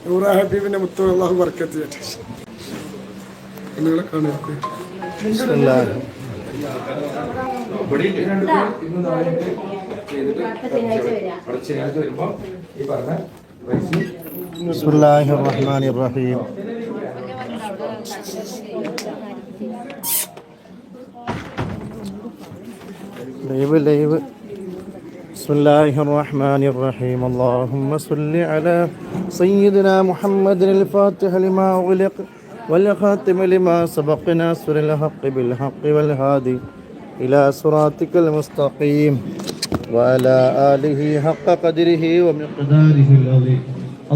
നൂറ ഹബീബിന്റെ മുത്തു അള്ളാഹു ബർക്കത്ത് ചെയ്യട്ടെ. നിങ്ങളെ കാണരുത്. ബിസ്മില്ലാഹിർ റഹ്മാനിർ റഹീം. ലൈവ് ബിസ്മില്ലാഹിർ റഹ്മാനിർ റഹീം. അല്ലാഹുമ്മ സ്വല്ലി അലാ സയ്യിദിനാ മുഹമ്മദിൽ ഫാത്തിഹ ലിമാ ഉഗ്ലിഖ വൽ ഖാതിമ ലിമാ സബഖ നാസിറിൽ ഹഖ് ബിൽ ഹഖ് വൽ ഹാദി ഇലാ സിറാത്തിക്കൽ മുസ്തഖീം വഅലാ ആലിഹി ഹഖ ഖദ്രിഹി വമിഖ്ദാരിഹിൽ അദീം.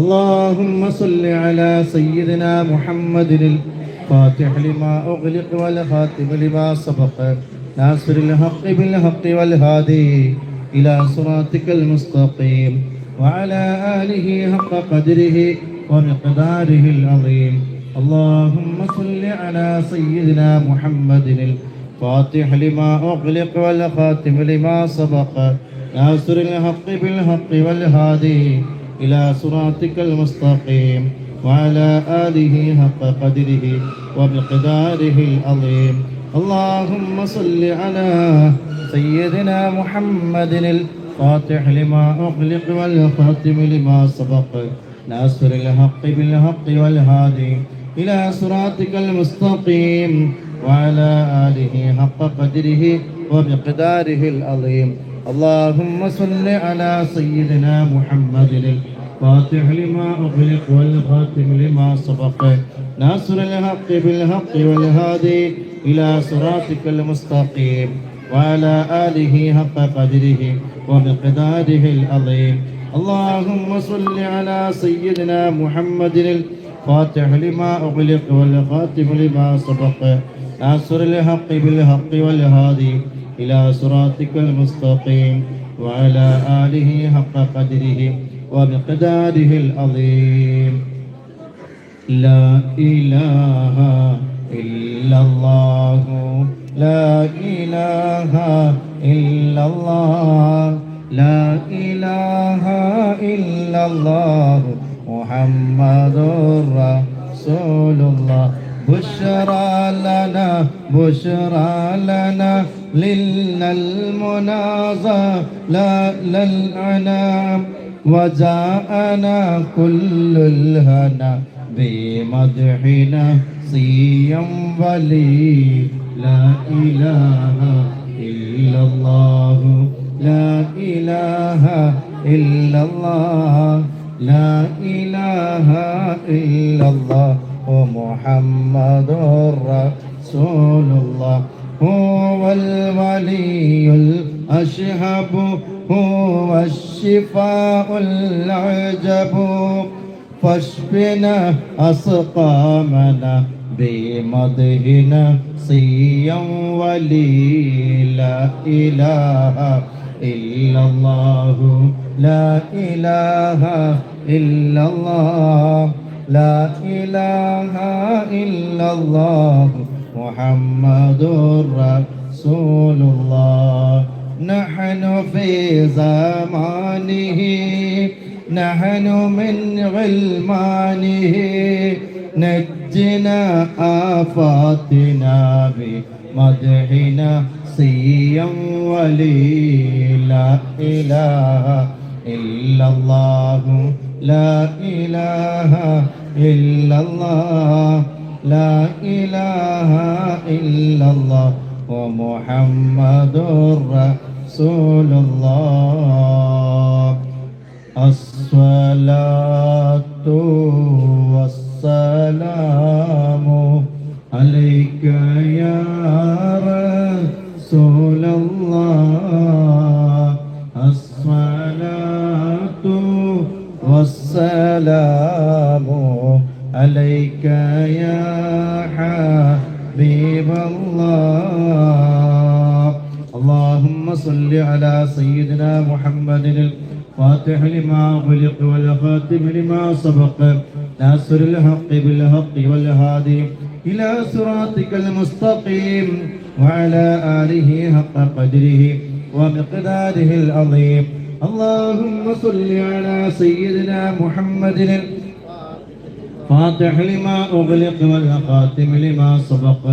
اللهم صل على سيدنا محمد الفاتح لما أغلق والخاتم لما سبق ناصر الحق بالحق والهادي إلى صراطك المستقيم وعلى آله حق قدره ومقداره العظيم. اللهم صل على سيدنا محمد الفاتح لما أغلق والخاتم لما سبق ناصر الحق بالحق والهادي إلى صراطك المستقيم وعلى آله حق قدره ومقداره العظيم. اللهم صل على سيدنا محمد الفاتح لما أغلق والخاتم لما سبق ناصر الحق بالحق والهادي إلى صراطك المستقيم وعلى آله حق قدره ومقداره العظيم. اللهم صل على سيدنا محمد الفاتح لما أغلق والخاتم لما سبق ناصر الحق بالحق والهادي إلى صراطك المستقيم وعلى آله حق قدره ومقداره العظيم. اللهم صل على سيدنا محمد الفاتح لما أغلق والخاتم لما سبق ناصر الحق بالحق والهادي إلى صراطك المستقيم وعلى آله حق قدره ومقداره العظيم. لا إله إلا الله لا إله إلا الله لا إله إلا الله محمد رسول الله. بشرى لنا للمنازع لا للعنام وجاءنا كل الهنا بمدحنا صيام ولي. لا إله إلا الله لا إله إلا الله لا إله إلا الله محمد رسول الله. هو الولي الأشهب هو الشفاء العجب فاشفنا أسقامنا بمدحنا صيام ولي. لا إله إلا الله لا إله إلا الله لا إله إلا الله محمد رسول الله. نحن في زمانه نحن من غلمانه نجنا آفاتنا بمدحنا صيام ولي. لا إله إلا الله لا إله إلا الله لا إله إلا الله ومحمد رسول الله. الصلاة والسلام عليك يا رسول الله. الصلاة والسلام عليك يا حبيب الله. اللهم صل على سيدنا محمد الفاتح لما أغلق والخاتم لما سبق ناصر الحق بالحق والهادي إلى صراطك المستقيم وعلى آله حق قدره ومقداره العظيم. اللهم صل على سيدنا محمد فاتح لما أغلق والخاتم لما سبق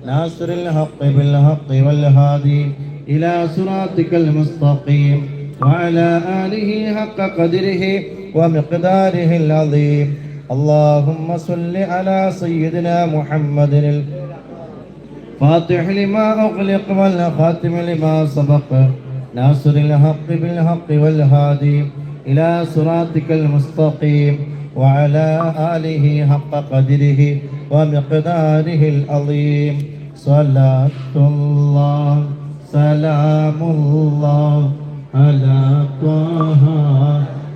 ناصر الحق بالحق والهادي إلى صراطك المستقيم وعلى آله حق قدره ومقداره العظيم. اللهم صل على سيدنا محمد الفاتح لما أغلق والخاتم لما سبق ناصر الحق بالحق والهادي إلى صراطك المستقيم وعلى آله حق قدره ومقداره العظيم. صلاة الله سلام الله على طه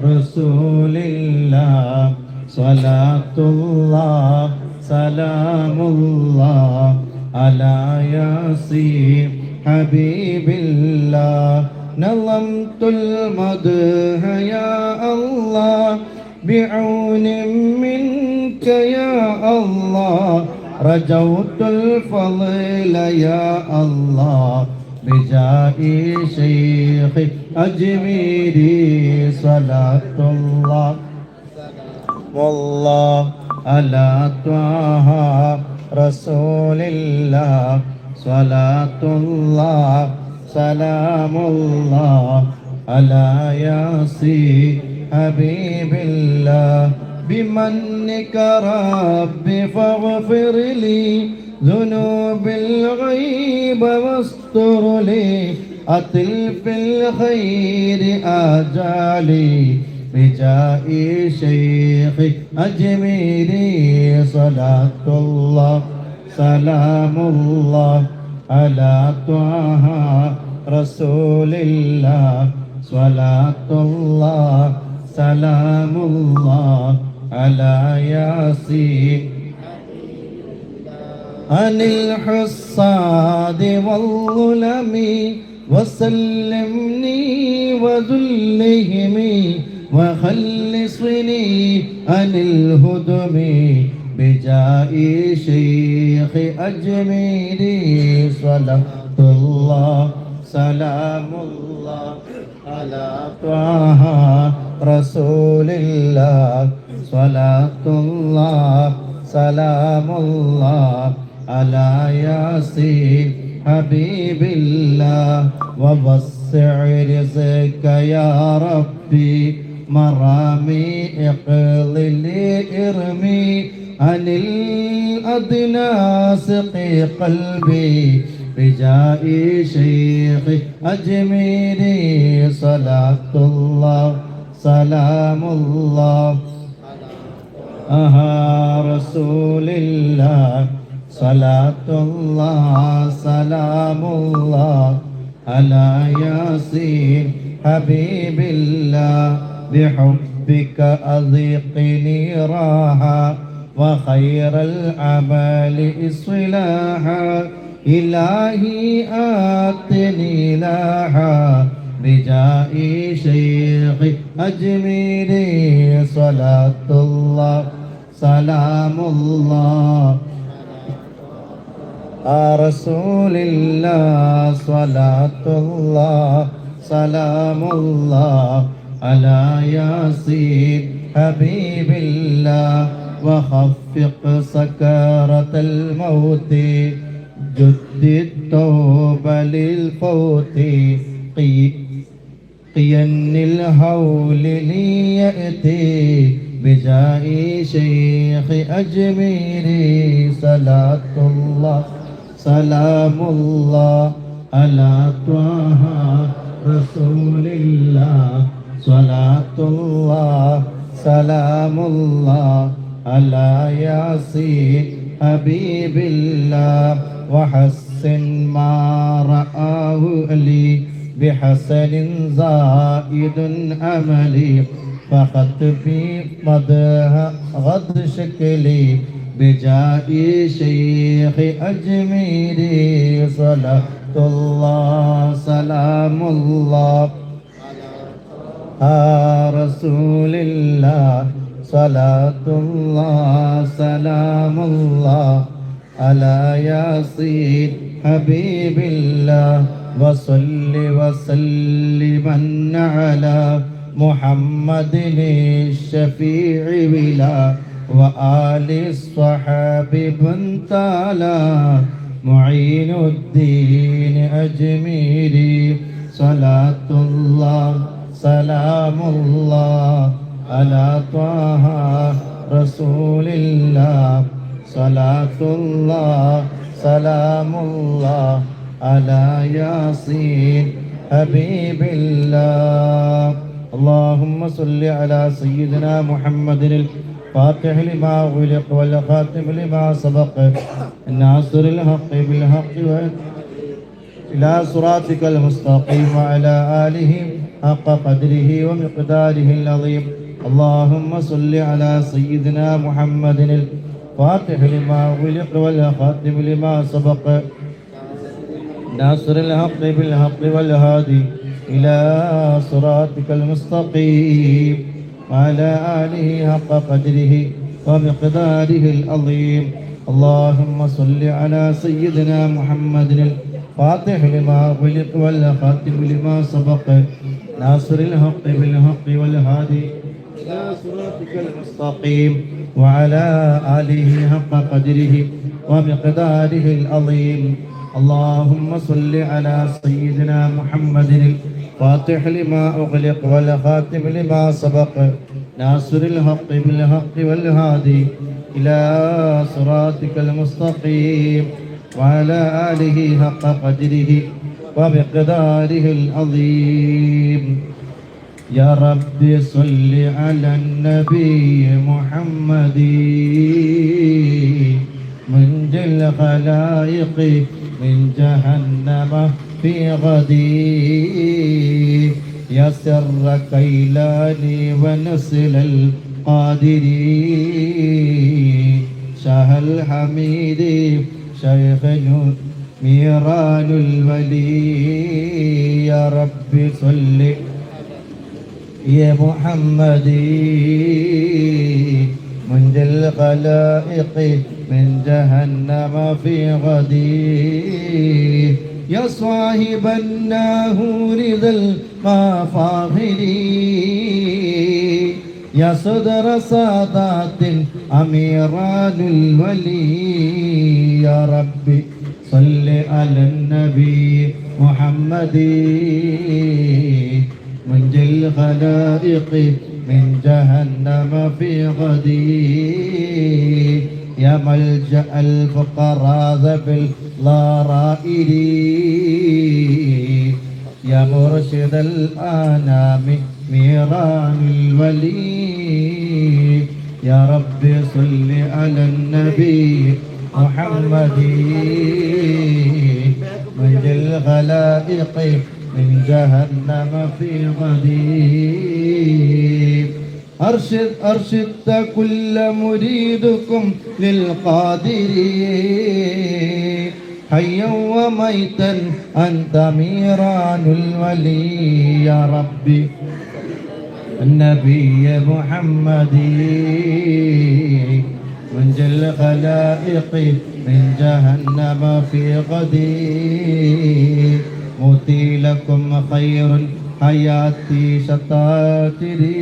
رسول الله. صلاة الله سلام الله على ياسين حبيب الله. نظمت المدح يا الله بعون منك يا الله. رجوت الفضل يا الله بجاه شيخ أجميري. صلاة الله والله على طه رسول الله. صلاة الله سلام الله على ياسين حبيب الله. بمنك رب فاغفر لي ذنوب الغيب واستر لي. أطل في الخير آجالي بجاه شيخ أجميري. صلاة الله سلام الله على طه رسول الله. صلاة الله سلام الله على ياسين عن الحصاد والظلم. وسلمني وذلهم وخلصني عن الهدم بجاه شيخ أجميري. صلاة الله سلام الله على طه رسول الله. صلاة الله سلام الله على ياسين حبيب الله. ووسع رزقك يا ربي مرامي اقض لي ارمي عن الأدناس قلبي بجاه شيخ أجميري. صلاة الله سلام الله على رسول الله. صلاة الله سلام الله على ياسين حبيب الله. بحبك أذقني راحة وخير الأعمال إصلاحا. إلهي آتني لاحا بجاه شيخ أجميري. صلاة الله سلام الله رسول الله. صلاة الله سلام الله على ياسين حبيب الله. وخفق سكرة الموت جد التوبة للفوت. قين الهول ليأتي بجاه شيخ أجميري. صلاة الله سلام الله على طه رسول الله. صلاة الله سلام الله على ياسين حبيب الله. وحسن ما رآه لي بحسن زائد أملي. فخطبي مدها غض شكلي بجاه شيخ أجميري. صلاة الله سلام الله رسول الله. صلاة الله سلام الله على ياسين حبيب الله. وصل وسلم على محمد الشفيع بلا وآل الصحاب من تالا معين الدين أجميري صلاة الله سلام الله على طه رسول الله صلاة الله سلام الله على ياسين حبيب الله اللهم صل على سيدنا محمد الفاتح لما أغلق والخاتم لما سبق الناصر الحق بالحق إلى صراطك المستقيم وعلى آله حق قدره ومقداره العظيم اللهم صل على سيدنا محمد الفاتح لما أغلق والخاتم لما سبق ناصر الحق بالحق والهادي إلى صراطك المستقيم وعلى آله حق قدره ومقداره العظيم اللهم صل على سيدنا محمد الفاتح لما أغلق والخاتم لما سبق ناصر الحق بالحق والهادي إلى صراطك المستقيم وعلى آله حق قدره ومقداره العظيم اللهم صل على سيدنا محمد الفاتح لما أغلق والخاتم لما سبق ناصر الحق بالحق والهادي إلى صراطك المستقيم وعلى آله حق قدره ومقداره العظيم يا رب صل على النبي محمد منجي الخلائق من جهنم في غدي يا سر كيلاني ونسل القادري شاه الحميد شيخ ميران الولي يا رب صل يا محمدي منجي الخلائق من جهنم في غدي يا صاحب الناهور ذا المفاخر يا صدر سادات أميران الولي يا ربي صل على النبي محمد منجي الخلائق من جهنم في غدي يا ملجأ الفقراء ذوي الضرائر يا مرشد الأنام ميران الولي يا رب صل على النبي محمد منجي الخلائق من جهنم في غدي أرشدت كل مريدكم للقادر حيا وميتا أنت ميران الولي يا ربي النبي محمد منجي الخلائق من جهنم في غدي موتي لكم خير حياتي شطاتري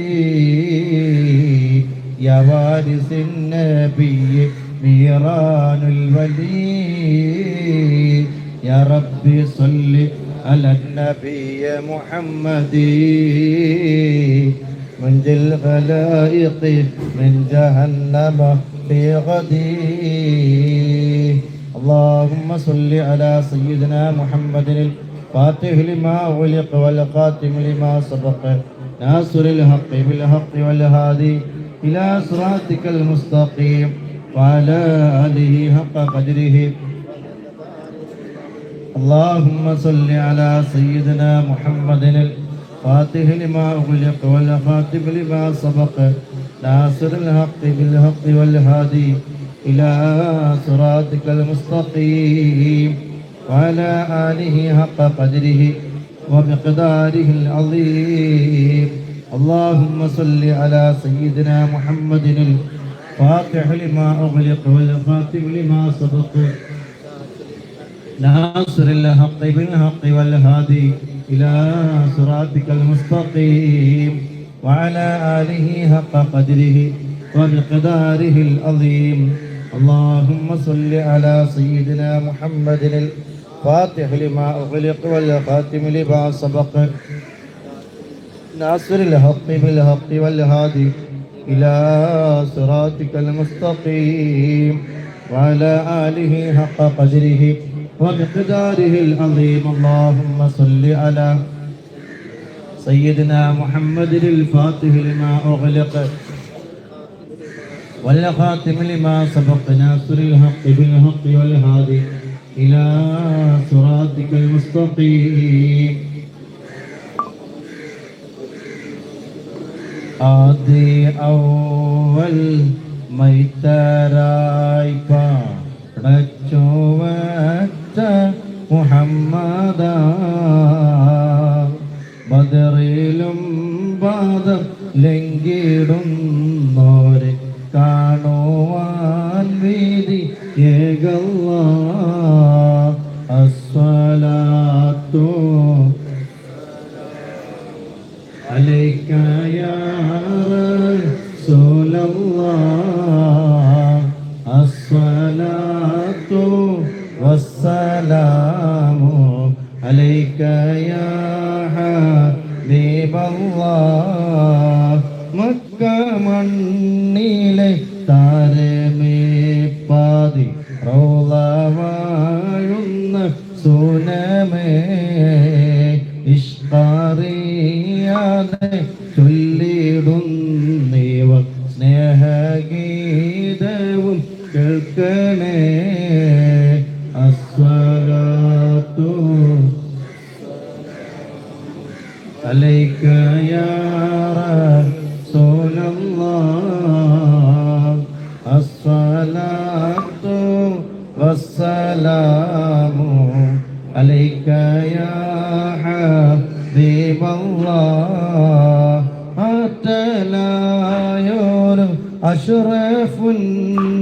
يا وارث النبي ميران الولي يا ربي صل على النبي محمد منجي الخلائق من جهنم في غدي اللهم صل على سيدنا محمد الفاتح لما أغلق والخاتم لما سبق ناصر الحق بالحق والهادي إلى صراطك المستقيم وعلى آله حق قدره اللهم صل على سيدنا محمد الفاتح لما أغلق والخاتم لما سبق ناصر الحق بالحق والهادي إلى صراطك المستقيم وعلى آله حق قدره ومقداره العظيم اللهم صل على سيدنا محمد الفاتح لما أغلق والخاتم لما سبق ناصر الحق بالحق والهادي إلى صراطك المستقيم وعلى آله حق قدره ومقداره العظيم. اللهم صل على سيدنا محمد الفاتح لما أغلق والخاتم لما سبق ناصر الحق بالحق والهادي إلى صراطك المستقيم وعلى آله حق قدره ومقداره العظيم. اللهم صل على سيدنا محمد الفاتح لما أغلق والخاتم لما سبق ناصر الحق بالحق والهادي إلى صراطك المستقيم. ആദി ഔവൽ മൈത്തരായി പടച്ചുവച്ച മുഹമ്മദ ബദറിലും ബാദർ ലംഘിടുന്നോരെ കാണുവാൻ വീതി ഏകല്ലാ. അസ്സലാത്തു അലൈക യാ റസൂലല്ലാഹ്. അസ്സലാത്തു വസ്സലാമു അലൈക യാ ഹബീബല്ലാഹ്. മക്ക മണ്ണിലെ താരമേ പാതി റൗള വാഴുന്ന സുനമേ ഇഷ്കാറിയാതെ ചൊല്ലിടുന്നീവർ സ്നേഹഗീതവും കേൾക്കണേ. അസ്സലാത്തു അലൈക യാ റസൂലല്ലാഹ്. അസ്സലാത്തു വസ്സലാമു അലൈക യാ ഹബീബല്ലാഹ്. ആറ്റലായോരു അഷ്റഫുൻ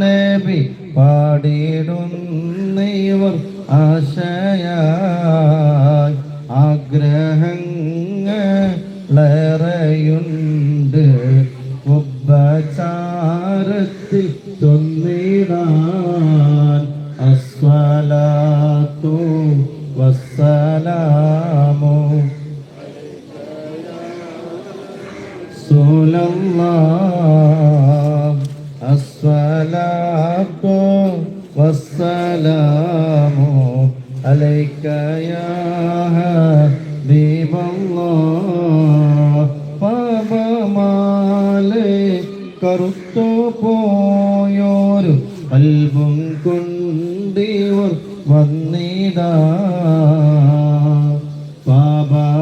നബി പാടിടുന്നവർ ആശയായി ആഗ്രഹങ്ങളേറെയുണ്ട് ഉപചാരത്തിൽ ചൊല്ലിടാൻ. അസ്സലാത്തു വസ്സലാമു റസൂലല്ലാഹ്. അസ്സലാത്തു വസ്സലാമു അലൈക യാ ഹബീബല്ലാഹ്. പാപമാലെ കറുത്തു പോയോരു കൽബും കൊണ്ടിവർ വന്നിടാ.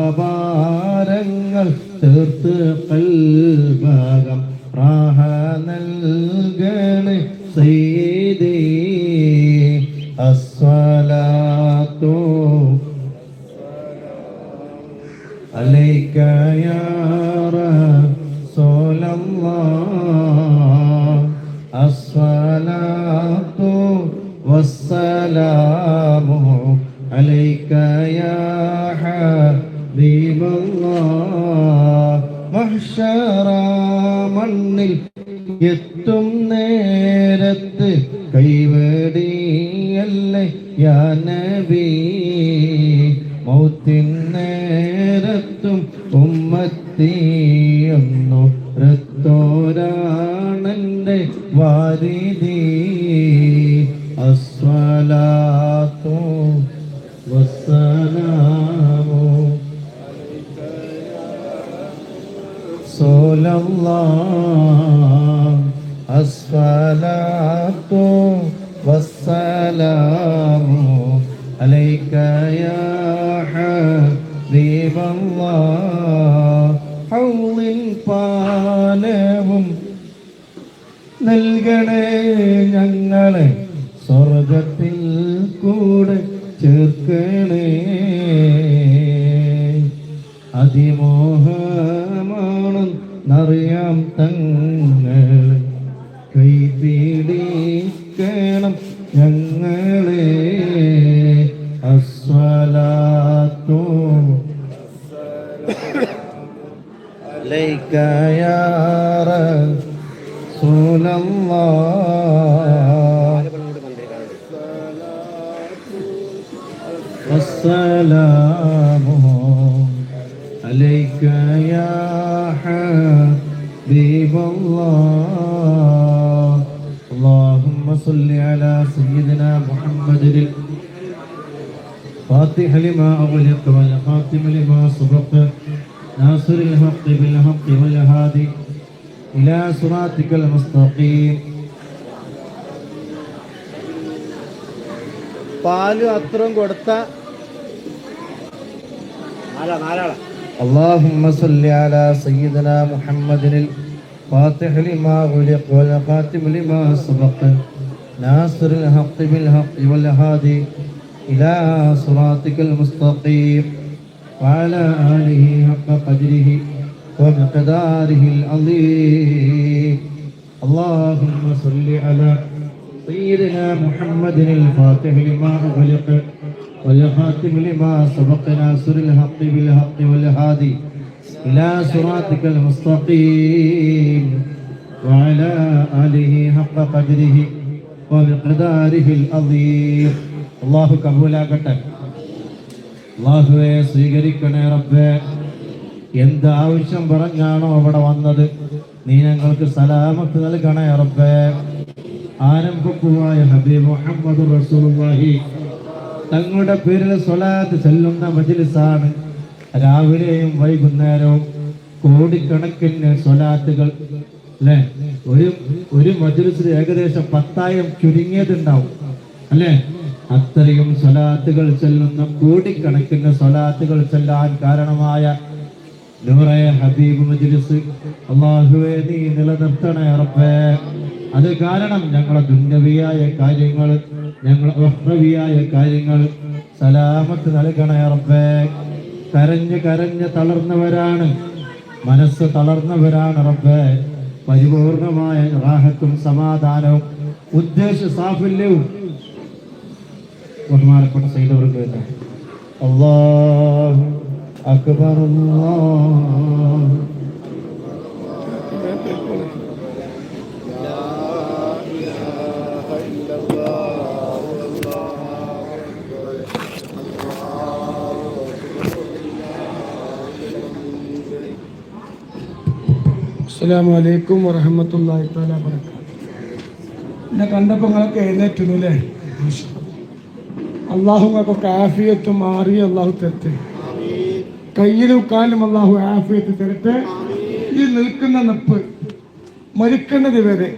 പാപഭാരങ്ങൾ തീർത്ത് കൽബകം റാഹ നൽകണേ സയ്യിദി. അസ്സലാത്തു അലൈക യാ റസൂലല്ലാഹ്. അസ്സലാത്തു വസ്സലാമു അലൈക യാ ഹബീബല്ലാഹ്. മഹ്ശറ മണ്ണിൽ എത്തും നേരത്ത് കൈവടിയല്ലേ യാ നബി. മൗത്തിൻ നേരത്തും ഉമ്മത്തിയെന്നു രത്തോരാണെൻ്റെ വാരിദി. അസ്സലാത്തു വസ്സലാമു റസൂലല്ലാഹ്. അസ്സലാത്തു വസ്സലാമു അലൈക യാ ഹബീബല്ലാഹ്. ഹൗളിൻ പാലവും നൽകണേ ഞങ്ങളെ സ്വർഗത്തിൽ കൂടെ ചേർക്കണേ. അതിമോഹമാണെന്നറിയാം തങ്ങൾ കൈപിടിക്കണം ഞങ്ങളെ. അസ്സലാത്തു അലൈക യാ റസൂലല്ലാഹ്. الله والسلام عليك يا حبيب الله اللهم صل على سيدنا محمد الفاتح لما أغلق والخاتم لما سبق ناصر الحق بالحق والهادي إلى صراطك المستقيم പാല് അത്രയും കൊടുത്ത اللهم صل على سيدنا محمد الفاتح لما أغلق والخاتم لما سبق ناصر الحق بالحق والهادي إلى صراطك المستقيم وعلى آله حق قدره ومقداره العظيم اللهم صل على سيدنا محمد الفاتح لما أغلق والخاتم لما سبق ناصر الحق بالحق والهادي إلى صراطك المستقيم وعلى آله حق قدره ومقداره العظيم الله കബൂലാക്കട്ടെ അല്ലാഹുവേ സ്വീകരിക്കണേ റബ്ബേ എന്ത് ആവശ്യം പറഞ്ഞാണോ അവിടെ വന്നത് നീ ഞങ്ങൾക്ക് സലാമത്ത് നൽകണേ റബ്ബേ ആരംഭക്കുവായ ഹബീബ് മുഹമ്മദ് റസൂലുള്ളാഹി തങ്ങളുടെ പേരിൽ സ്വലാത്ത് ചെല്ലുന്ന മജ്ലിസാണ് രാവിലെയും വൈകുന്നേരവും കോടിക്കണക്കിന് സ്വലാത്തുകൾ അല്ലെ ഒരു മജ്ലിസിൽ ഏകദേശം 10,000 ചുരുങ്ങിയതുണ്ടാവും അല്ലെ അത്രയും സ്വലാത്തുകൾ ചെല്ലുന്ന കോടിക്കണക്കിന് സ്വലാത്തുകൾ ചെല്ലാൻ കാരണമായ നൂറെ ഹബീബ് മജ്ലിസ് അല്ലാഹുവേ നീ നിലനിർത്തണേ റബ്ബേ അത് കാരണം ഞങ്ങളെ ദുന്യവിയായ കാര്യങ്ങൾ ഞങ്ങളെ ഉഖ്റവിയായ കാര്യങ്ങൾ സലാമത്ത് നൽകണേ റബ്ബേ കരഞ്ഞ് കരഞ്ഞ് തളർന്നവരാണ് മനസ്സ് തളർന്നവരാണ് റബ്ബേ പരിപൂർണമായ റാഹത്തും സമാധാനവും ഉദ്ദേശ സാഫല്യവും ബഹുമാനപ്പെട്ട സയ്യിദവർക്ക് തന്നെ അല്ലാഹു അക്ബർ അല്ലാഹു അസ്സലാമു അലൈക്കും വറഹ്മത്തുള്ളാഹി തആല വബറകാതുഹു. എന്നെ കണ്ടപ്പോൾ നിങ്ങളൊക്കെ എഴുന്നേറ്റുന്നു അല്ലേ? അള്ളാഹു നിങ്ങൾക്കൊക്കെ ആഫിയത്ത് മാറി അള്ളാഹു തരട്ടെ. കയ്യിലും കാലും അള്ളാഹു ആഫിയത്ത് തരട്ടെ. ഈ നിൽക്കുന്ന നിപ്പ് മരിക്കുന്നത് വരെ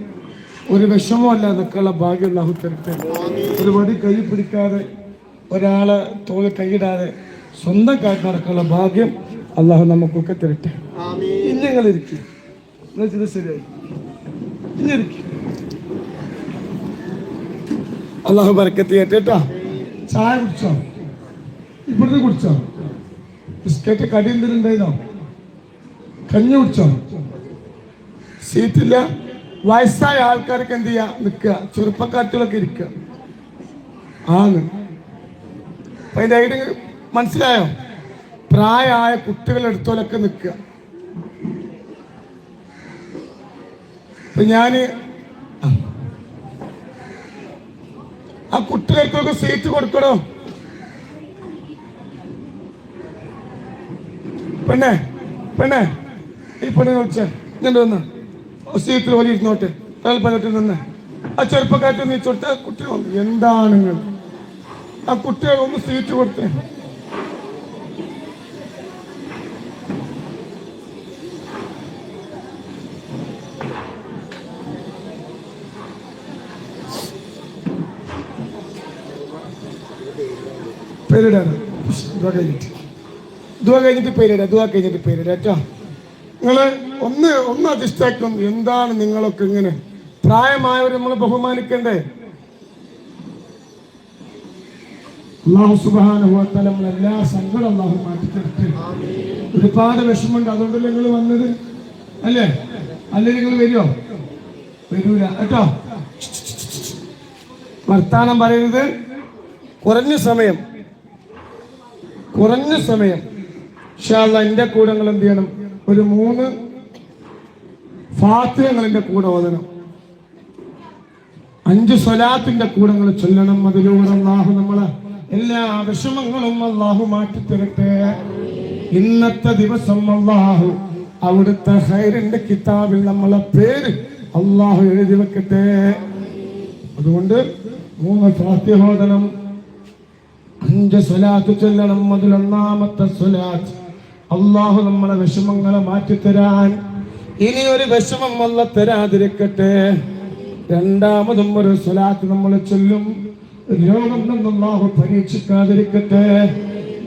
ഒരു വിഷമമല്ല നിൽക്കാനുള്ള ഭാഗ്യം അള്ളാഹു തരട്ടെ. ഒരു വടി കൈ പിടിക്കാതെ ഒരാളെ തോളിൽ കൈയിടാതെ സ്വന്തം കാര്യം നടക്കാനുള്ള ഭാഗ്യം അള്ളാഹു നമുക്കൊക്കെ തരട്ടെ. ഇനി നിങ്ങളിരിക്കും ശരിയായി ഇഞ്ഞിരിക്കും അള്ളാഹു ബർക്കത്ത് ചെയ്യട്ടെ. ചായ കുടിച്ചോ? ഇവിടുന്ന് കുടിച്ചോ? ബിസ്ക്കറ്റ് കടി എന്തെങ്കിലും ഉണ്ടായിരുന്നോ? കഞ്ഞി കുടിച്ചോ? സീറ്റില്ല. വയസ്സായ ആൾക്കാർക്ക് എന്ത് ചെയ്യാ? നിൽക്കുക. ചെറുപ്പക്കാർത്തികളൊക്കെ ഇരിക്കുക ആണ്. അപ്പൊ അതിന്റെ ഐഡിയ മനസ്സിലായോ? പ്രായമായ കുട്ടികളെടുത്തോലൊക്കെ നിൽക്കുക. അപ്പൊ ഞാന് ആ കുട്ടികൾക്കൊക്കെ സീറ്റ് കൊടുക്കണോ? പെണ്ണേ പെണ്ണേ ഈ പെണ്ണെ വിളിച്ച ഞാൻ വന്ന് സീറ്റിൽ വലിയ ഇരുന്നോട്ടെ തലപ്പനോട്ട് നിന്ന് ആ ചെറുപ്പക്കാറ്റ് നീച്ചോട്ടെ. കുട്ടികൾ എന്താണ് നിങ്ങൾ ആ കുട്ടികൾ ഒന്ന് സീറ്റ് കൊടുത്തേ. പേരിടാണ് ദുആ കഴിഞ്ഞിട്ട് പേരിടാ. ദുആ കഴിഞ്ഞിട്ട് പേരിടാ കേട്ടോ. നിങ്ങള് ഒന്ന് അധിഷ്ഠാക്കും. എന്താണ് നിങ്ങളൊക്കെ ഇങ്ങനെ? പ്രായമായവർ നമ്മൾ ബഹുമാനിക്കണ്ടേ? അല്ലാഹു സുബ്ഹാനഹു വ തആല എല്ലാ സങ്കടം അല്ലാഹു മാറ്റിത്തരട്ടെ. ഒരുപാട് വിഷമമുണ്ട്, അതുകൊണ്ടല്ലേ നിങ്ങൾ വന്നത് അല്ലേ? അല്ലെ നിങ്ങൾ വരുമോ? വരൂല കേട്ടോ. വർത്താനം പറയരുത്. കുറഞ്ഞ സമയം ഇൻഷാ അല്ലാഹ് എൻ്റെ കൂടെ നിങ്ങൾ എന്ത് ചെയ്യണം? ഒരു 3 ഫാത്തിഹ എൻ്റെ കൂടെ ഓതണം. 5 സ്വലാത്തിന്റെ കൂടെ നിങ്ങൾ ചൊല്ലണം. അതിലൂടെ അല്ലാഹു നമ്മളെ എല്ലാ വിഷമങ്ങളും അല്ലാഹു മാറ്റിത്തരട്ടെ. ഇന്നത്തെ ദിവസം അല്ലാഹു അവിടുത്തെ ഖൈറിന്റെ കിതാബിൽ നമ്മളെ പേര് അല്ലാഹു എഴുതി വെക്കട്ടെ. അതുകൊണ്ട് 3 ഫാത്തിഹ ഓതണം, 5 സ്വലാത്ത് ചൊല്ലണം. അതിൽ ഒന്നാമത്തെ സ്വലാത്ത് അല്ലാഹു നമ്മളെ വിഷമങ്ങളെ മാറ്റിത്തരാൻ, ഇനി ഒരു വിഷമം അല്ലാഹു തരാതിരിക്കട്ടെ. രണ്ടാമതും ഒരു സ്വലാത്ത് നമ്മൾ ചൊല്ലും, രോഗം അല്ലാഹു പരീക്ഷിക്കാതിരിക്കട്ടെ.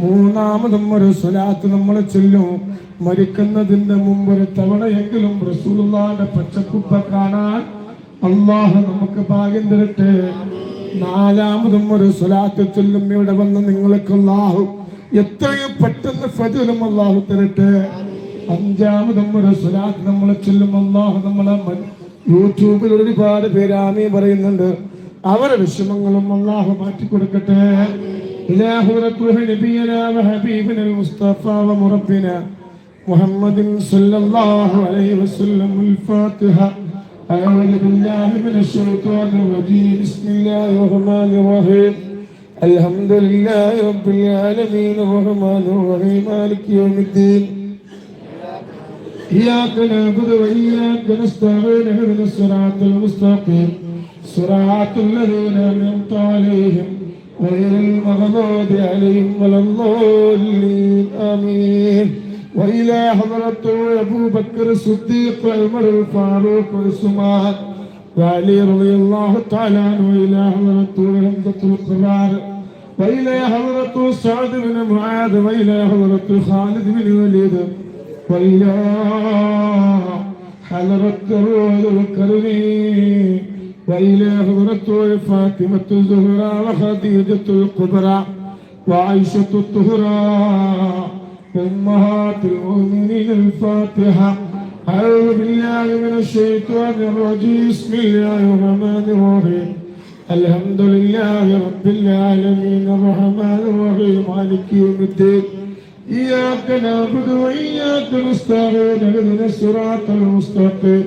മൂന്നാമതും ഒരു സ്വലാത്ത് നമ്മൾ ചൊല്ലും, മരിക്കുന്നതിന്റെ മുമ്പ് ഒരു തവണയെങ്കിലും റസൂലുള്ളാഹിന്റെ പച്ചക്കുപ്പ കാണാൻ അല്ലാഹു നമുക്ക് ഭാഗ്യം തരട്ടെ. നാലാമതും ഒരു സ്വലാത്ത് ചൊല്ലും, ഇവിടെ വന്ന് നിങ്ങൾക്ക് അല്ലാഹു എത്രയും പെട്ടെന്ന് ഫജ്റും അല്ലാഹു തരട്ടെ. അഞ്ചാമതും ഒരു സ്വലാത്ത് നമ്മൾ ചൊല്ലും, അല്ലാഹു നമ്മളെ യൂട്യൂബിൽ ഒരുപാട് പേര് ആമീൻ പറയുന്നുണ്ട്, അവരുടെ വിഷമങ്ങളും അല്ലാഹു മാറ്റി കൊടുക്കട്ടെ. ഇലാഹു റബ്ബുഹു നബിയനാ വഹബീബിനൽ മുസ്തഫ വമുറബ്ബിനാ മുഹമ്മദിൻ സല്ലല്ലാഹു അലൈഹി വസല്ലം. الفاتحة. أعوذ بالله من الشيطان الرجيم. بسم الله الرحمن الرحيم. الحمد لله رب العالمين الرحمن الرحيم مالك يوم الدين. إياك نعبد وإياك نستعين اهدنا الصراط المستقيم صراط الذين أنعمت عليهم غير المغضوب عليهم ولا الضالين آمين. وإلى حضرة أبو بكر الصديق وعمر الفاروق وعثمان وعلي رضي الله تعالى عنه، وإلى حضرة حمزة القرار، وإلى حضرة سعد بن معاذ، وإلى حضرة خالد بن وليد، وإلى حضرة روح الكريم، وإلى حضرة فاطمة الزهراء وخديجة الكبرى وعائشة الطهراء أمهات المؤمنين. الفاتحة. أعوذ بالله من الشيطان الرجيم. بسم الله الرحمن الرحيم. الحمد لله رب العالمين الرحمن الرحيم مالك يوم الدين. إياك نعبد وإياك نستعين اهدنا الصراط المستقيم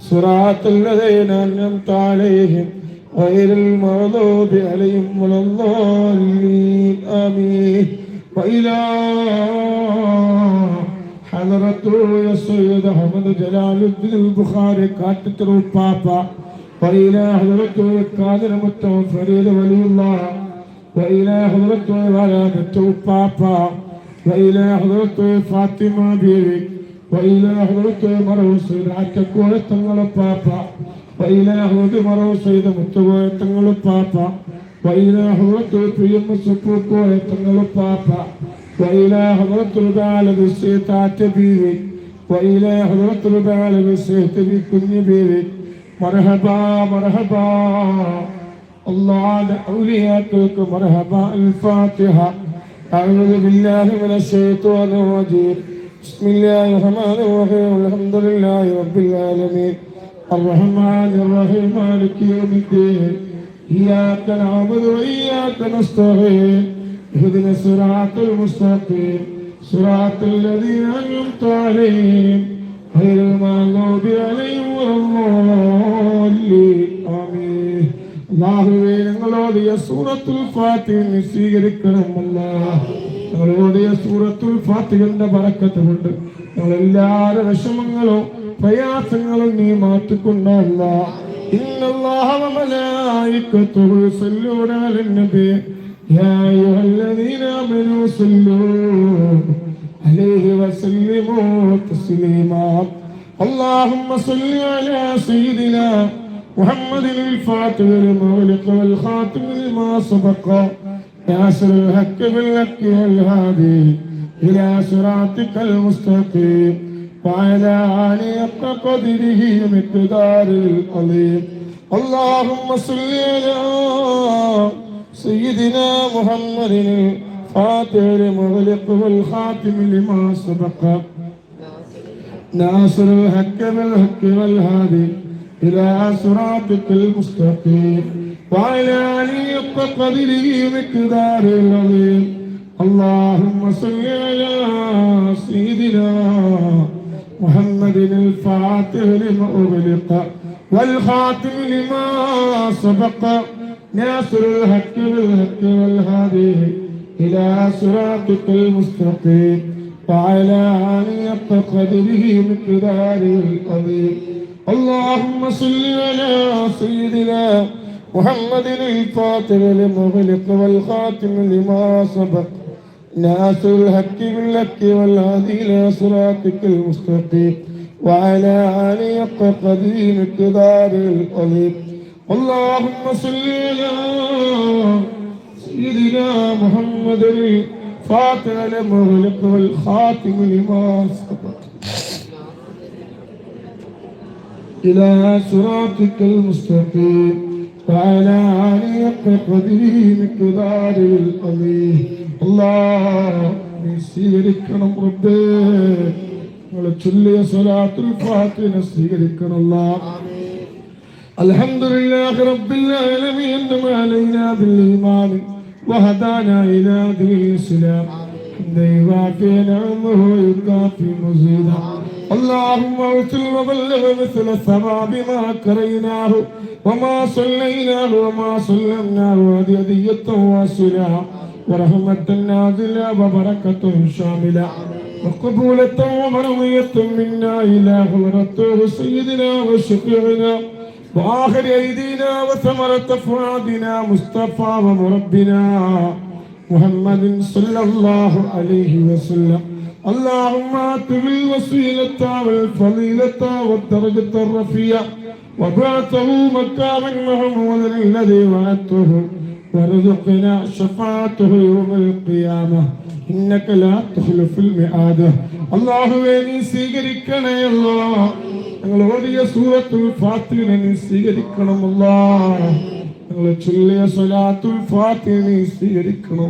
صراط الذين أنعمت عليهم غير المغضوب عليهم ولا الضالين آمين. وإلى حضرة يا سيد أحمد جلال الدين البخاري كاتب بابا، وإلى حضرة القادر متوفى فريد ولي الله، وإلى حضرة ولادة بابا، وإلى حضرة فاطمة بيبي، وإلى حضرة مرو سيد عكاكوة تنغل بابا، وإلى حضرة مرو سيد متوفى تنغل بابا، وإلى حضرة بريم سبوكوة تنغل بابا، وإلى حضرة البعال بالسيد عتبيبي، وإلى حضرة البعال بالسيد بكني بيبي. مرحبا مرحبا الله على أولياءك مرحبا. الفاتحة. أعوذ بالله من الشيطان الرجيم. بسم الله الرحمن الرحيم. الحمد لله رب العالمين الرحمن الرحيم مالك يوم الدين. إياك نعبد وإياك نستعين اهدنا الصراط المستقيم صراط الذين أنعمت عليهم غير المغضوب عليهم ولا الضالين آمين. അല്ലാഹുവേ, ഞങ്ങളോടിയ സൂറത്തുൽ ഫാത്തിഹ സ്വീകരിക്കണം. ഞങ്ങളോടിയ സൂറത്തുൽ ഫാത്തിഹയുടെ ബറക്കത്ത് കൊണ്ട് ഞങ്ങളെല്ലാവരുടെ വിഷമങ്ങളും പ്രയാസങ്ങളും നീ മാറ്റിക്കൊണ്ടല്ല. ഇന്നല്ലാഹ വമലായികതുഹു യുസല്ലൂന അലൻ-നബി യാ അയ്യുഹല്ലദീന ആമനൂ സല്ലൂ അലൈഹി വസല്ലിമൂ തസ്ലീമാ. اللهم صل على سيدنا محمد الفاتح لما أغلق والخاتم لما سبق ناصر الحق بالحق والهادي إلى صراطك المستقيم وعلى آله حق قدره ومقداره العظيم. اللهم صل على سيدنا محمد الفاتح لما أغلق والخاتم لما سبق ناصر الحق بالحق والهادي إلى صراطك المستقيم وعلى آله حق قدره ومقداره العظيم. اللهم صل على سيدنا محمد الفاتح لما أغلق والخاتم لما سبق ناصر الحق بالحق والهادي إلى صراطك المستقيم وعلى آله قدره مقداره العظيم. اللهم صل على سيدنا محمد الفاتح لما أغلق والخاتم لما سبق ناصر الحق بالحق والهادي إلى صراطك المستقيم وعلى آله قدره مقداره العظيم. اللهم صل على سيدنا محمد الفاتح لما أغلق والخاتم لما سبق إلى صراطك المستقيم وعلى آله قدره مقداره العظيم. الله സ്വീകരിക്കണം റബ്ബേ. നിങ്ങൾ ചൊല്ലിയ സ്വലാത്തുൽ ഫാത്തിഹ സ്വീകരിക്കണം അല്ലാഹ്. الحمدلله رب العالمين انما علينا بالايمان وهدانا الى دين الاسلام حمدا يوافي نعمه ويكافي مزيدا. اللهم اغفر وبلغ مثل الثواب ما كريناه وما صليناه وما سلمناه هدية واصلة ورحمة نازلة وبركة شاملة وقبولة ومرضية منا إلى حضرته سيدنا وشفيعنا وآخر أيدينا وثمرة فؤادنا مصطفى ومربنا محمد صلى الله عليه وسلم. اللهم آته الوسيلة والفضيلة والدرجة الرفيعة وبعثه مكاما محمودا الذي وعدته وارزقنا شفاعته يوم القيامة إنك لا تخلف الميعاد. അല്ലാഹുവേ നീ സ്വീകരിക്കണേ അല്ലാഹ്. ഞങ്ങൾ ഓതിയ സൂറത്തുൽ ഫാത്തിഹ നീ സ്വീകരിക്കണം അല്ലാഹ്. ഞങ്ങൾ ചൊല്ലിയ സ്വലാത്തുൽ ഫാത്തിഹ നീ സ്വീകരിക്കണം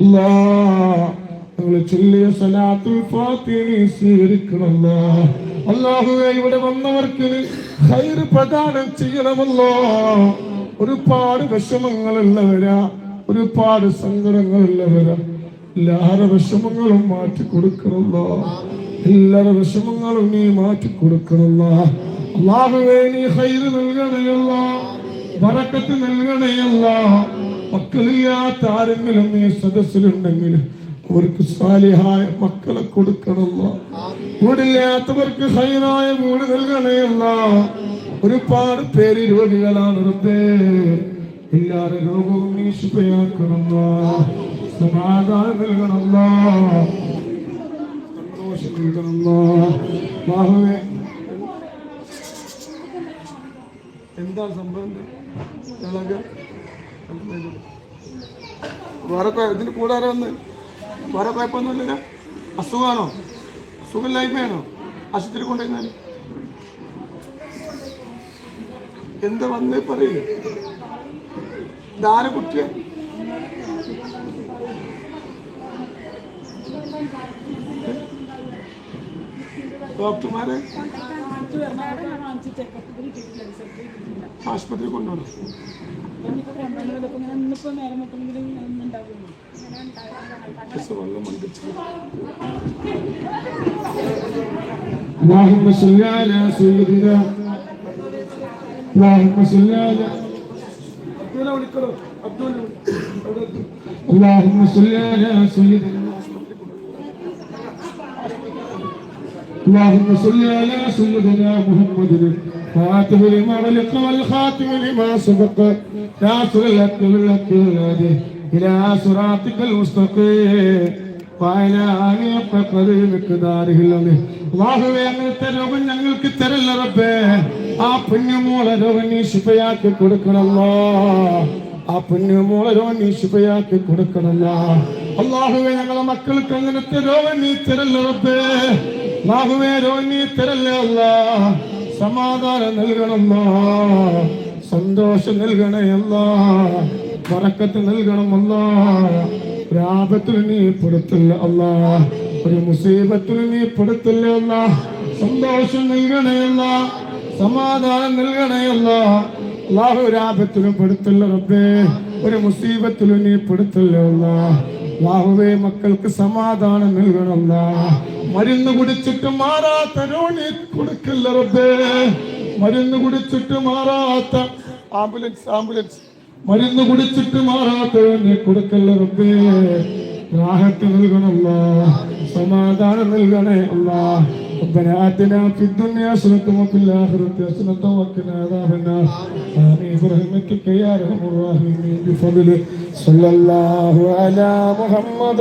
അല്ലാഹ്. ഞങ്ങൾ ചൊല്ലിയ സ്വലാത്തുൽ ഫാത്തിഹ നീ സ്വീകരിക്കണം അല്ലാഹ്. അല്ലാഹുവേ ഇവിടെ വന്നവർക്ക് ഖൈർ പ്രദാനം ചെയ്യണമല്ലോ. ഒരുപാട് വിഷമങ്ങളുള്ളവരാ, ഒരുപാട് സങ്കടങ്ങളുള്ളവരാ. എല്ലാവരുടെ വിഷമങ്ങളും മാറ്റി കൊടുക്കണല്ലോ. എല്ലാവരുടെ വിഷമങ്ങളും നീ മാറ്റി കൊടുക്കണല്ലോ. അല്ലാഹുവേ നീ ഖൈർ നൽകണയല്ല, ബറക്കത്ത് നൽകണയല്ല. മക്കളില്ലാത്ത ആരെങ്കിലും നീ സദസ്സിലുണ്ടെങ്കിൽ അവർക്ക് സാലിഹായ മക്കളെ കൊടുക്കണല്ലോ. വീടില്ലാത്തവർക്ക് ഖൈറായ വീട് നൽകണയല്ല. ഒരുപാട് പേര് രോഗികളാണ് റബ്ബേ. എല്ലാവരുടെ രോഗവും നീ ശുഭയാക്കണമല്ലോ. സമാധാനം നൽകണമല്ലോ, സന്തോഷം നൽകണമല്ലോ. എന്താ സംഭവം? വേറെ ഇതിന് കൂടാതെ വന്ന് വേറെ കുഴപ്പമൊന്നുമില്ല. അസുഖമാണോ? സുഖമില്ലായ്മയാണോ? ആശുപത്രി കൊണ്ടുവന്നാൽ എന്താ വന്നേ പറയൂ. ധാര കുട്ടിയ ഡോക്ടർമാരെ ആശുപത്രി കൊണ്ടുപോകണം. اللهم صل على سيدنا اللهم صل على اللهم صل على سيدنا اللهم صل على سيدنا محمد الفاتح لما أغلق والخاتم لما سبق ناصر الحق بالحق والهادي إلى صراطك المستقيم وعلى آله قدر مقداره العظيم. അല്ലാഹുവേ അങ്ങനത്തെ രോഗം ഞങ്ങൾക്ക് തരല്ല റബ്ബേ. ആ പുണ്യമോളെ രോഗം നീ ശിഫയാക്കി കൊടുക്കണല്ലോ. ആ പുണ്യമോളെ രോഗം നീ ശിഫയാക്കി കൊടുക്കണല്ലോ. അല്ലാഹുവേ ഞങ്ങളെ മക്കൾക്ക് അങ്ങനത്തെ രോഗം നീ തരല്ല റബ്ബേ. അല്ലാഹുവേ രോഗം നീ തരല്ല അല്ലാഹ്. സമാധാനം നൽകണമല്ലോ, സന്തോഷം നൽകണേ അല്ലാഹ്, ബറക്കത്ത് നൽകണം അല്ലാഹ്. ഒരു ആപത്തിൽ നീ പെടുത്തില്ല അല്ലാഹ്, ഒരു മുസീബത്തിൽ നീ പെടുത്തില്ല അല്ലാഹ്. സന്തോഷം നൽകണേ അല്ലാഹ്, സമാധാനം നൽകണേ അല്ലാഹ്. അല്ലാഹു ഒരു ആപത്തിലും പെടുത്തില്ല റബ്ബേ, ഒരു മുസീബത്തിലും നീ പെടുത്തില്ല അല്ലാഹ്. അല്ലാഹുവേ മക്കൾക്ക് സമാധാനം നൽകണം അല്ലാഹ്. മരുന്ന് കുടിച്ചിട്ട് മാറാത്ത രോഗം കൊടുക്കില്ല റബ്ബേ. മരുന്ന് കുടിച്ചിട്ട് മാറാത്ത ആംബുലൻസ് മരുന്ന് കുടിച്ചിട്ട് മാറാത്ത നീ കൊടുക്കല്ല റബ്ബേ. റാഹത്ത് നൽകണമല്ലാ, സമാധാനം നൽകണേ അല്ലാ. ربنا آتنا في الدنيا حسنة وفي الآخرة حسنة وقنا عذاب النار. آمين برحمتك يا أرحم الراحمين بفضله صلى الله على محمد.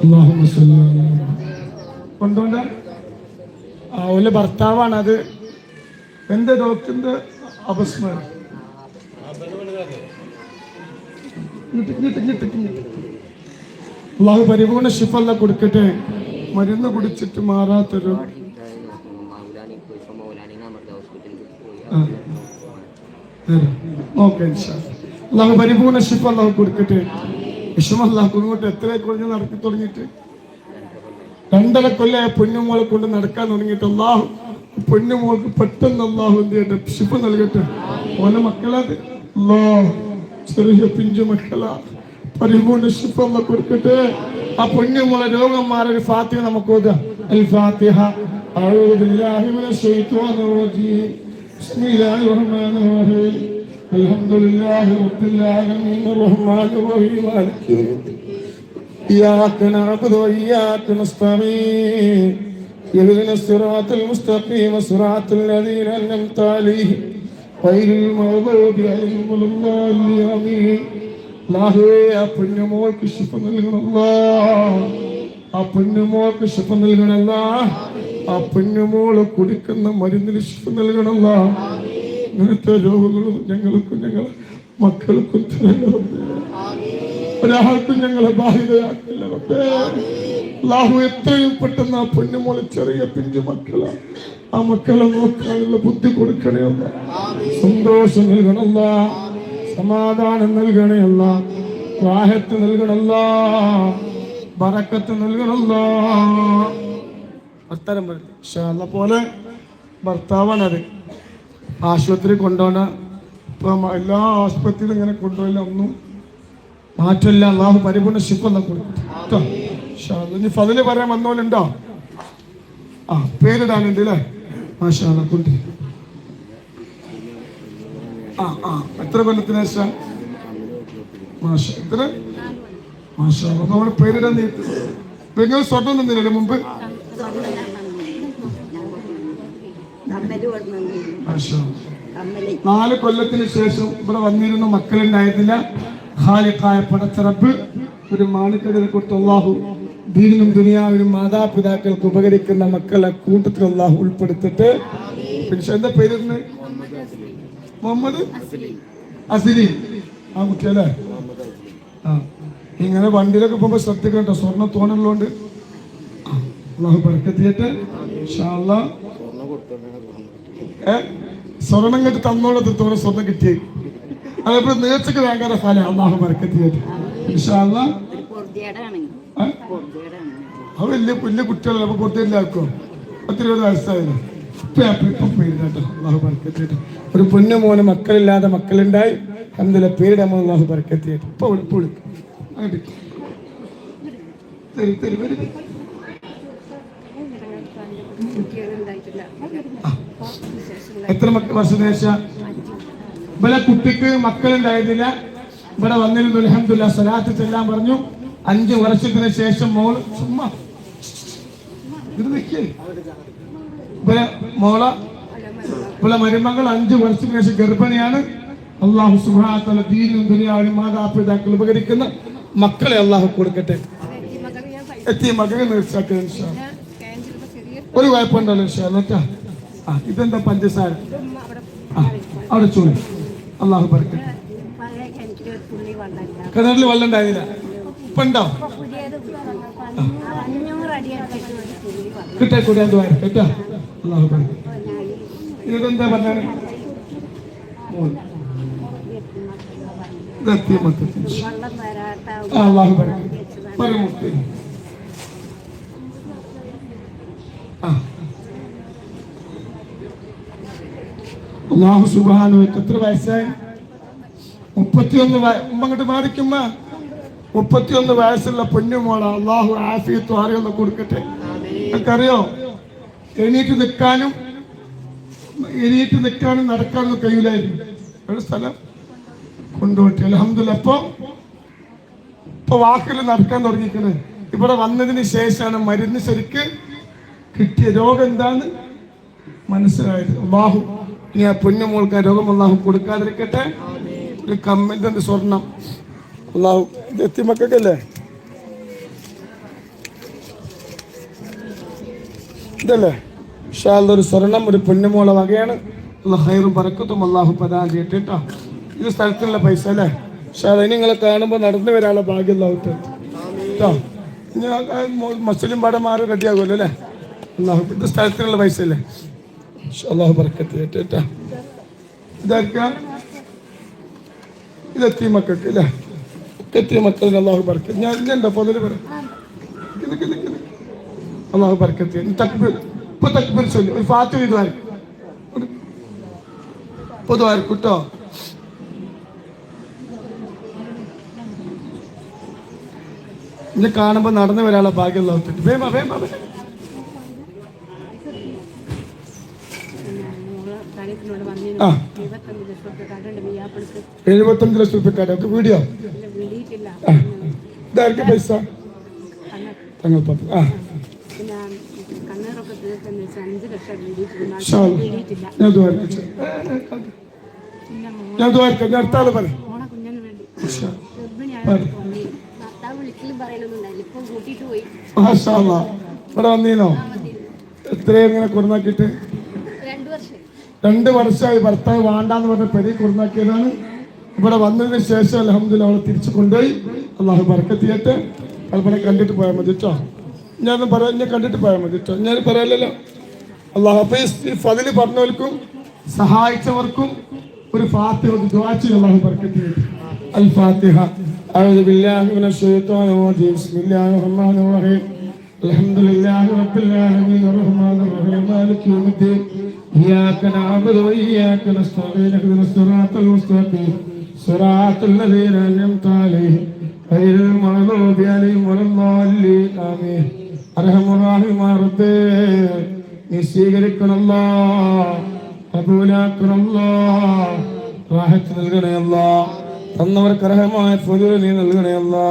اللهم صل على കൊണ്ടോണ്ട ഓലെ ഭർത്താവാണത്. എന്റെ ഡോക്ടറിന്റെ അപസ്മരം അള്ളാഹു പരിപൂർണ്ണ ശിഫല്ല കൊടുക്കട്ടെ. മരുന്ന് കുടിച്ചിട്ട് മാറാത്തൊരു അള്ളാഹു പരിപൂർണ്ണ ശിഫ അള്ളാഹു കൊടുക്കട്ടെ. വിഷമല്ലാഹു ഇങ്ങോട്ട് എത്ര കൊല്ലം നടത്തി തുടങ്ങിയിട്ട് 2.5 കൊല്ലം പൊന്നുമോളെ കൊണ്ട് നടക്കാൻ തുടങ്ങിയിട്ട് അള്ളാഹു പൊന്നുമോൾക്ക് പെട്ടെന്ന് അള്ളാഹു എന്ത് ചെയ്യട്ടെ, ശിഫ നൽകട്ടെ. ഓലെ മക്കളത് ചെറിയ പിഞ്ചു മക്കളാ, പരിപൂർണ്ണ ശിഫ അള്ളാഹു കൊടുക്കട്ടെ. ആ പൊന്നുമോളെ രോഗം മാറി ഫാത്തിഹ നമുക്ക് ഓതാം. അൽ ഫാത്തിഹ. അഊദു ബില്ലാഹി മിനശ് ശൈത്വാനിർ റജീം. ബിസ്മില്ലാഹിർ റഹ്മാനിർ റഹീം. അൽഹംദുലില്ലാഹി റബ്ബിൽ ആലമീൻ അർറഹ്മാനിർ റഹീം മാലികി യൗമിദ്ദീൻ. إياك نعبد وإياك نستعين اهدنا الصراط المستقيم صراط الذين أنعمت عليهم غير المغضوب عليهم ولا الضالين آمين. അല്ലാഹുവേ, ആ പൊന്നുമോൾക്ക് ശിഫ നൽകണമല്ലാ, ആ പൊന്നുമോൾക്ക് ശിഫ നൽകണമല്ലാ, ആ പൊന്നുമോള് കുടിക്കുന്ന മരുന്നിന് ശിഫ നൽകണമല്ലാ. ഇങ്ങനത്തെ രോഗങ്ങളും ഞങ്ങൾക്കും ഞങ്ങളെ മക്കൾക്കും തരണമേ. ഒരാൾക്കും ഞങ്ങളെ ബാധിതയാക്കില്ല റബ്ബേ. അല്ലാഹു എത്രയും പെട്ടെന്ന് ആ പൊന്നുമോളെ ചെറിയ പിഞ്ചു മക്കളാ, ആ മക്കളെ നോക്കാനുള്ള ബുദ്ധി കൊടുക്കണേ അല്ല, സന്തോഷം നൽകണമല്ല, സമാധാനം നൽകണമല്ല, റാഹത്ത് നൽകണമല്ല, ബറക്കത്ത് നൽകണമല്ല. അത്തരം പോലെ ഭർത്താവാണത്. ആശുപത്രി കൊണ്ടുപോണ ഇപ്പം എല്ലാ ആശുപത്രിയിലും ഇങ്ങനെ കൊണ്ടുപോയില്ല, ഒന്നും മാറ്റമില്ല. അള്ളാഹു പരിപൂർണ്ണ ശിഫ കൊടുക്കും. ഇനി ഫതില് പറയാൻ വന്നോലുണ്ടോ? ആ പേരിടാനുണ്ട് അല്ലേ? മാഷാ അല്ലാഹ് കൊണ്ട്. എത്ര കൊല്ലത്തിന് ശേഷം? മാഷാ എത്ര? മാഷാ അല്ലാഹ്. നമ്മൾ പേരിടാൻ നിങ്ങൾ സ്വർണ്ണം നിന്നില്ലേ മുമ്പ്? മാഷാ 4 കൊല്ലത്തിന് ശേഷം ഇവിടെ വന്നിരുന്ന മക്കളുണ്ടായിരുന്നില്ല. ഖാലിഖായ പടച്ച റബ്ബ് ഒരു മാണിക്കടലിൽ കൊടുത്ത അല്ലാഹു ദീനിനും ദുനിയാവിനും മാതാപിതാക്കൾക്ക് ഉപകരിക്കുന്ന മക്കളെ കൂട്ടത്തിൽ അല്ലാഹു ഉൾപ്പെടുത്തിട്ട്. പിന്നെ എന്താ പേരിടുന്നത്? മുഹമ്മദ് അസ്ലി. ആ കുട്ടിയല്ലേ? ആ ഇങ്ങനെ വണ്ടിയിലൊക്കെ പോകുമ്പോ ശ്രദ്ധിക്കട്ടോ, സ്വർണ്ണം തോന്നുള്ളതുകൊണ്ട്. അല്ലാഹു ബർക്കത്ത് ചെയ്യട്ടെ ഇൻഷാ അല്ലാഹ്. സ്വർണ്ണം കെട്ടി തന്നോളത്ത് തോന്നുന്ന സ്വർണ്ണം കിട്ടിയേ അതേപോലെ നേർച്ചക്ക് ഭയങ്കര ഫലം. അല്ലാഹു ബർക്കത്ത് ചെയ്യട്ടെ ഇൻഷാ അല്ലാഹ്. അത് വലിയ കുട്ടികളല്ല, അപ്പൊ കൊടുത്തില്ലാക്കോ 10-20 വയസ്സായാലും ഇപ്പം പേരിടട്ടോ. അല്ലാഹു ബർക്കത്ത് ചെയ്യട്ടെ. ഒരു പൊന്നു മോന് മക്കളില്ലാതെ മക്കളുണ്ടായി, അൽഹംദുലില്ലാഹ് പേരിടാൻ അല്ലാഹു ബർക്കത്ത് ചെയ്യട്ടെ. ഇപ്പൊ വിളിക്കും എത്ര വർഷത്തിന് ശേഷം ഇവിടെ കുട്ടിക്ക് മക്കളുണ്ടായിരുന്നില്ല, ഇവിടെ വന്നിരുന്നു. അൽഹംദുലില്ലാഹ് സ്വലാത്ത് ചെല്ലാൻ പറഞ്ഞു. 5 വർഷത്തിന് ശേഷം മോള് ചുമ്മാ ഇവിടെ മരുമകൾ 5 വർഷത്തിന് ശേഷം ഗർഭിണിയാണ്. അല്ലാഹു സുബ്ഹാനഹു വ തആല ദീനും ദുനിയാവിനും മാതാപിതാക്കൾ ഉപകരിക്കുന്ന മക്കളെ അല്ലാഹു കൊടുക്കട്ടെ. എത്തിയ മകളെ നേർച്ചാക്കുക ഇൻഷാ അല്ലാഹ്. ഒരു കുഴപ്പമുണ്ടല്ലോ ഇൻഷാ അല്ലാഹ്. ഇതെന്താ പഞ്ചസാര? അവിടെ ചോദി. അല്ലാഹു ബർക്കത്ത്. കിണറിൽ വെള്ളം ഉണ്ടായിരുന്നില്ല, ഇപ്പൊ ഉണ്ടോ? കിട്ടേ കൂടെ എന്ത് കേട്ടോ? അല്ലാഹു ബർക്കത്ത്. ഇതെന്താ പറഞ്ഞാൽ അല്ലാഹു ബർക്കത്ത്. പരമുക്തി. അല്ലാഹു സുബ്ഹാനഹു വ തആല. എത്ര വയസ്സായി? 31. ഉമ്മ അങ്ങോട്ട് മാറിക്കുമ്പോ 31 വയസ്സുള്ള പൊന്നുമോള അള്ളാഹു ആഫിയത്തും ആരെയൊന്ന് കൊടുക്കട്ടെ. എനിക്കറിയോ എണീറ്റ് നിൽക്കാനും നടക്കാനും കഴിയില്ലായിരുന്നു. ഒരു സ്ഥലം കൊണ്ടുപോട്ടെ അൽഹംദുലില്ലാ. ഇപ്പൊ വാക്കിൽ നടക്കാൻ തുടങ്ങിക്കണേ. ഇവിടെ വന്നതിന് ശേഷമാണ് മരുന്ന് ശരിക്ക് കിട്ടിയ രോഗം എന്താന്ന് മനസ്സിലായത്. അള്ളാഹു ഇനി ആ പൊന്നുമോൾക്ക് ആ രോഗം അള്ളാഹു കൊടുക്കാതിരിക്കട്ടെ. ഒരു കമ്മലിന്റെ സ്വർണം അള്ളാഹു എത്തി മക്കൾക്കല്ലേ ഇതല്ലേ ഒരു സ്വർണം ഒരു പൊന്നുമോളെ വകയാണ്. ഹൈറും പറക്കത്തും അള്ളാഹു പ്രദാനം ചെയ്യട്ടെ കേട്ടോ. ഇത് സ്ഥലത്തുള്ള പൈസ അല്ലേ. ഇനി നിങ്ങളെ കാണുമ്പോൾ നടന്നു വരാനുള്ള ഭാഗ്യം അള്ളാഹു കേട്ടോ. മുസ്ലിം പടമാറി റെഡിയാകുമല്ലോ അല്ലേ. അള്ളാഹു ഇത് സ്ഥലത്തിനുള്ള പൈസ അല്ലേ. അള്ളാഹു ബർക്കത്ത് ചെയ്യട്ടെ കേട്ടോ. ഇതായിരിക്കാം ഇതെത്തിയ മക്കൾക്ക് അല്ലേ. എത്തിയ മക്കളിൽ അള്ളാഹു ബർക്കത്ത്. ഞാൻ ഇതുണ്ടോ പൊതുവെ പറയാം. അള്ളാഹു ബർക്കത്ത് ചെയ്യും. ഇപ്പൊ തക്ബീർ ചൊല്ലി ഒരു ഫാത്തിഹ ഇതുമായിരിക്കും പൊതുവായിരിക്കും കേട്ടോ. ഇനി കാണുമ്പോ നടന്നു വരാനുള്ള ഭാഗ്യം ലോകത്തിട്ട് വേമ 75 ലക്ഷം രൂപക്കാരൊക്കെ വീഡിയോ ഇതായിരിക്കും പൈസ തങ്ങൾ പാപ്പ. ഞാൻ അടുത്താള് പറയും. ഇവിടെ വന്നീനോ? എത്രയും ഇങ്ങനെ കുറുനാക്കിട്ട് 2 വർഷമായി. ഭർത്താവ് വേണ്ടാന്ന് പറഞ്ഞ പെരി കുറുനാക്കിയതാണ്. ഇവിടെ വന്നതിന് ശേഷം അൽഹംദുലില്ലാ അവളെ തിരിച്ചു കൊണ്ടുപോയി. അള്ളാഹു ബർക്കത്ത് ചെയ്യട്ടെ. അതുപോലെ കണ്ടിട്ട് പോയാൽ മതി കേട്ടോ. ഞാനൊന്നും പറയാം. ഞാൻ കണ്ടിട്ട് പോയാൽ മതി കേട്ടോ. ഞാൻ പറയാമല്ലോ അള്ളാഹു. അപ്പൊ ഈ ഫളില് പറഞ്ഞവർക്കും സഹായിച്ചവർക്കും ഒരു ഫാത്തിഹ ദുആ ചെയ്യും. അള്ളാഹു ബർക്കത്ത് ചെയ്യട്ടെ. അൽ ഫാത്തിഹ. أعوذ بالله من الشيطان الرجيم. بسم الله الرحمن الرحيم. الحمد لله رب العالمين الرحمن الرحيم مالك يوم الدين إياك نعبد وإياك نستعين اهدنا الصراط المستقيم صراط الذين أنعمت عليهم غير المغضوب عليهم ولا الضالين آمين. أرحم الراحمين ربي നീ സ്വീകരിക്കണമല്ലോ, കബൂലാക്കണമല്ലോ, റാഹത്ത് നൽകണമല്ലോ, തന്നവർക്ക് അർഹമായ ഫള് നീ നൽകണമല്ലോ.